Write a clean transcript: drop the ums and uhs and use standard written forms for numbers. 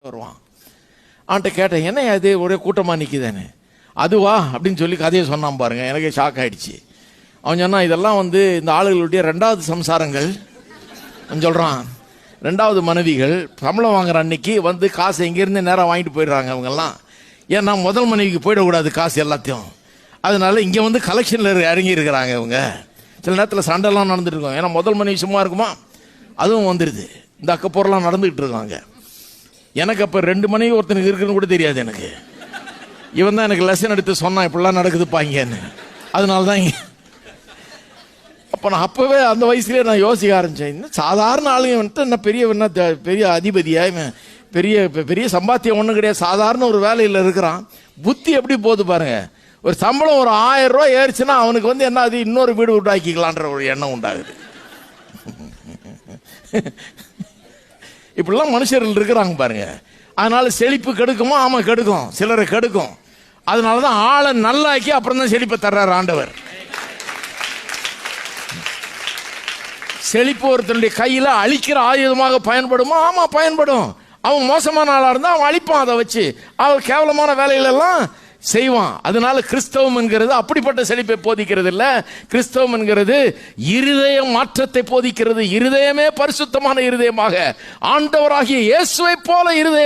வருவான். அவன்கிட்ட கேட்டேன், என்ன அது ஒரே கூட்டமாக நிற்கிதானே? அதுவா அப்படின்னு சொல்லி கதையை சொன்னான் பாருங்க. எனக்கே ஷாக் ஆகிடுச்சு. அவன் சொன்னான், இதெல்லாம் இந்த ஆளுகளுடைய 2வது சம்சாரங்கள் சொல்கிறான். 2வது மனைவிகள் சம்பளம் வாங்குற அன்னைக்கு காசை இங்கேருந்து நேராக வாங்கிட்டு போயிடுறாங்க அவங்கெல்லாம். ஏன்னா முதல் மனைவிக்கு போயிடக்கூடாது காசு எல்லாத்தையும். அதனால இங்கே கலெக்ஷனில் இறங்கி இருக்கிறாங்க இவங்க. சில நேரத்தில் சண்டைலாம் நடந்துட்டு இருக்கோம். ஏன்னா முதல் மனைவி சும்மா இருக்குமா, அதுவும் வந்துடுது. இந்த அக்கப்போரெலாம் நடந்துக்கிட்டு இருக்காங்க. எனக்கு அப்போ 2 மனைவி ஒருத்தனுக்கு இருக்குன்னு கூட தெரியாது எனக்கு. இவன் தான் எனக்கு லெசன் எடுத்து சொன்னான், இப்படிலாம் நடக்குதுப்பாங்கன்னு. அதனால தான் அப்போ நான் அப்போவே அந்த வயசுலேயே நான் யோசிக்க ஆரம்பித்தேன். இன்னும் சாதாரண ஆளுங்க என்ன பெரிய அதிபதியாக பெரிய பெரிய சம்பாத்தியம் ஒன்றும் கிடையாது, சாதாரண ஒரு வேலையில் இருக்கிறான். புத்தி எப்படி போகுது பாருங்க. ஒரு சம்பளம் ஒரு 1000 ரூபா ஏறிச்சுன்னா அவனுக்கு என்ன அது இன்னொரு வீடு உண்டாக்கிக்கலான்ற ஒரு எண்ணம் உண்டாகுது. இப்படிலாம் மனுஷர்கள் இருக்கிறாங்க பாருங்க. அதனால செழிப்பு கெடுக்குமோ? ஆமா கெடுக்கும், சிலரை கெடுக்கும். அதனாலதான் ஆளை நல்லாக்கி அப்புறம் தான் செழிப்பை தர்றாரு ஆண்டவர். செழிப்பு ஒருத்தனுடைய கையில அழிக்கிற ஆயுதமாக பயன்படுமா? ஆமா பயன்படும். அவன் மோசமான ஆளா இருந்தா அவன் அழிப்பான். அதை வச்சு அவன் கேவலமான வேலைகளெல்லாம் செய்வான். அதனால கிறிஸ்தவம் என்கிறது அப்படிப்பட்ட செழிப்பை போதிக்கிறது இல்ல. கிறிஸ்தவம் என்கிறது இருதய மாற்றத்தை போதிக்கிறது. இருதயமே பரிசுத்தமான இருதயமாக ஆண்டவராகிய இயேசுவை போல இருதயம்